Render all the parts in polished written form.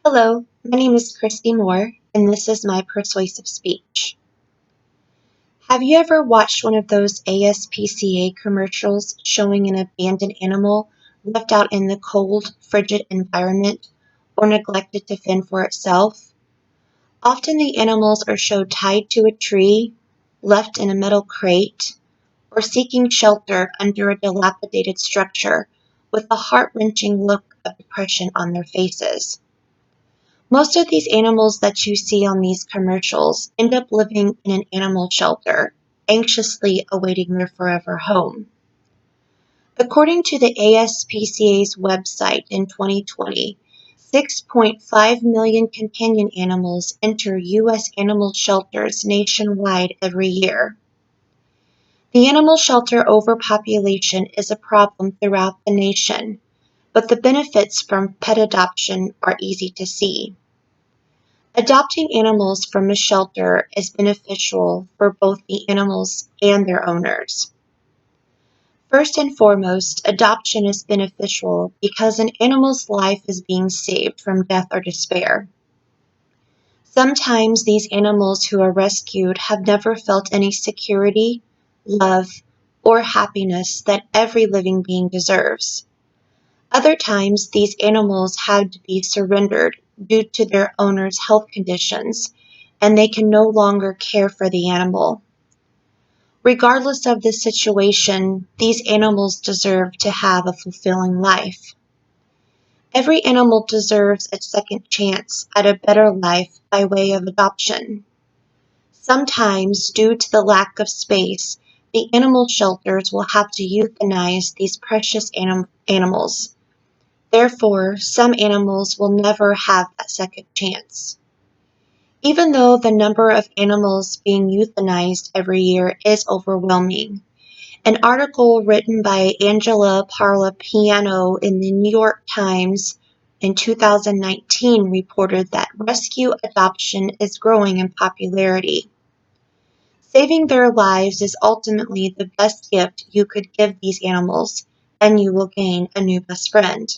Hello, my name is Christy Moore, and this is my Persuasive Speech. Have you ever watched one of those ASPCA commercials showing an abandoned animal left out in the cold, frigid environment or neglected to fend for itself? Often the animals are showed tied to a tree, left in a metal crate, or seeking shelter under a dilapidated structure with a heart-wrenching look of depression on their faces. Most of these animals that you see on these commercials end up living in an animal shelter, anxiously awaiting their forever home. According to the ASPCA's website in 2020, 6.5 million companion animals enter U.S. animal shelters nationwide every year. The animal shelter overpopulation is a problem throughout the nation, but the benefits from pet adoption are easy to see. Adopting animals from a shelter is beneficial for both the animals and their owners. First and foremost, adoption is beneficial because an animal's life is being saved from death or despair. Sometimes these animals who are rescued have never felt any security, love, or happiness that every living being deserves. Other times, these animals had to be surrendered due to their owner's health conditions, and they can no longer care for the animal. Regardless of the situation, these animals deserve to have a fulfilling life. Every animal deserves a second chance at a better life by way of adoption. Sometimes, due to the lack of space, the animal shelters will have to euthanize these precious animals. Therefore, some animals will never have that second chance. Even though the number of animals being euthanized every year is overwhelming, an article written by Angela Parlapiano in the New York Times in 2019 reported that rescue adoption is growing in popularity. Saving their lives is ultimately the best gift you could give these animals, and you will gain a new best friend.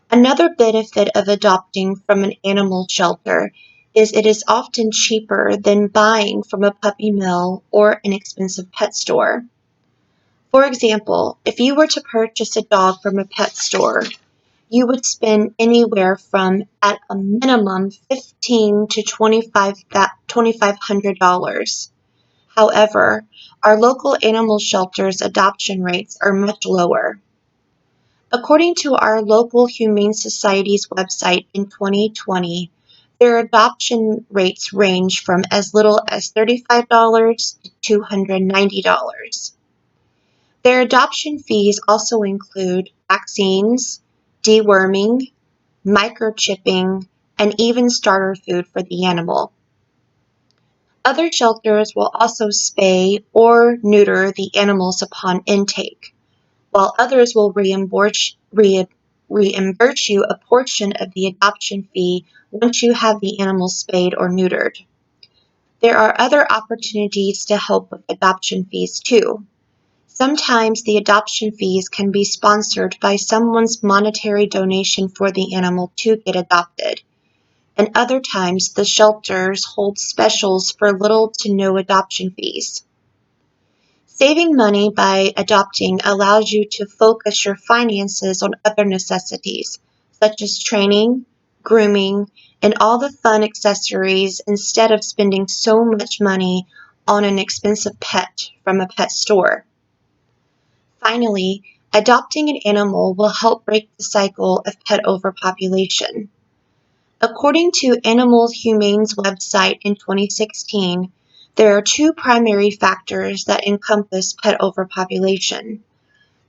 Another benefit of adopting from an animal shelter is it is often cheaper than buying from a puppy mill or an expensive pet store. For example, if you were to purchase a dog from a pet store, you would spend anywhere from, at a minimum, $15 to $2,500. However, our local animal shelters' adoption rates are much lower. According to our local Humane Society's website in 2020, their adoption rates range from as little as $35 to $290. Their adoption fees also include vaccines, deworming, microchipping, and even starter food for the animal. Other shelters will also spay or neuter the animals upon intake, while others will reimburse you a portion of the adoption fee once you have the animal spayed or neutered. There are other opportunities to help with adoption fees too. Sometimes the adoption fees can be sponsored by someone's monetary donation for the animal to get adopted, and other times the shelters hold specials for little to no adoption fees. Saving money by adopting allows you to focus your finances on other necessities, such as training, grooming, and all the fun accessories instead of spending so much money on an expensive pet from a pet store. Finally, adopting an animal will help break the cycle of pet overpopulation. According to Animal Humane's website in 2016, there are two primary factors that encompass pet overpopulation.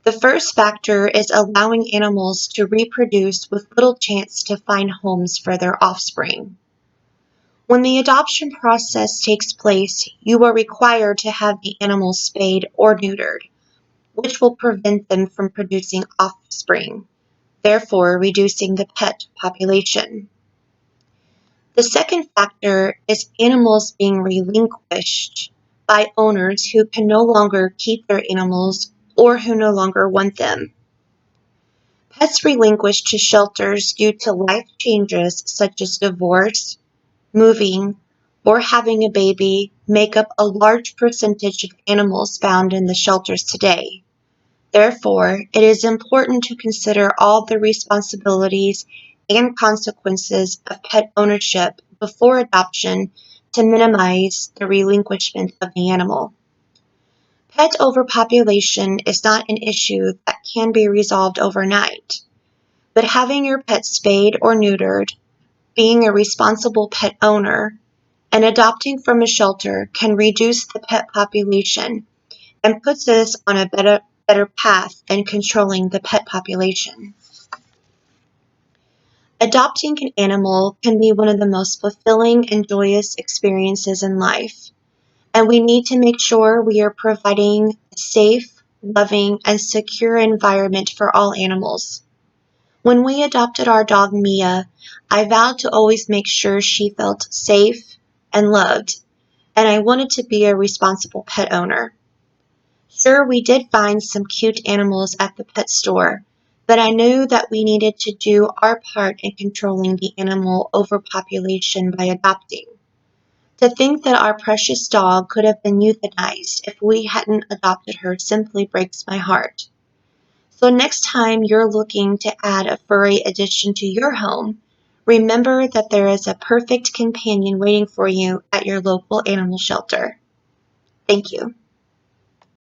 The first factor is allowing animals to reproduce with little chance to find homes for their offspring. When the adoption process takes place, you are required to have the animals spayed or neutered, which will prevent them from producing offspring, therefore reducing the pet population. The second factor is animals being relinquished by owners who can no longer keep their animals or who no longer want them. Pets relinquished to shelters due to life changes such as divorce, moving, or having a baby make up a large percentage of animals found in the shelters today. Therefore, it is important to consider all the responsibilities and consequences of pet ownership before adoption to minimize the relinquishment of the animal. Pet overpopulation is not an issue that can be resolved overnight, but having your pet spayed or neutered, being a responsible pet owner, and adopting from a shelter can reduce the pet population and puts us on a better path in controlling the pet population. Adopting an animal can be one of the most fulfilling and joyous experiences in life, and we need to make sure we are providing a safe, loving, and secure environment for all animals. When we adopted our dog Mia, I vowed to always make sure she felt safe and loved, and I wanted to be a responsible pet owner. Sure, we did find some cute animals at the pet store, but I knew that we needed to do our part in controlling the animal overpopulation by adopting. To think that our precious dog could have been euthanized if we hadn't adopted her simply breaks my heart. So next time you're looking to add a furry addition to your home, remember that there is a perfect companion waiting for you at your local animal shelter. Thank you.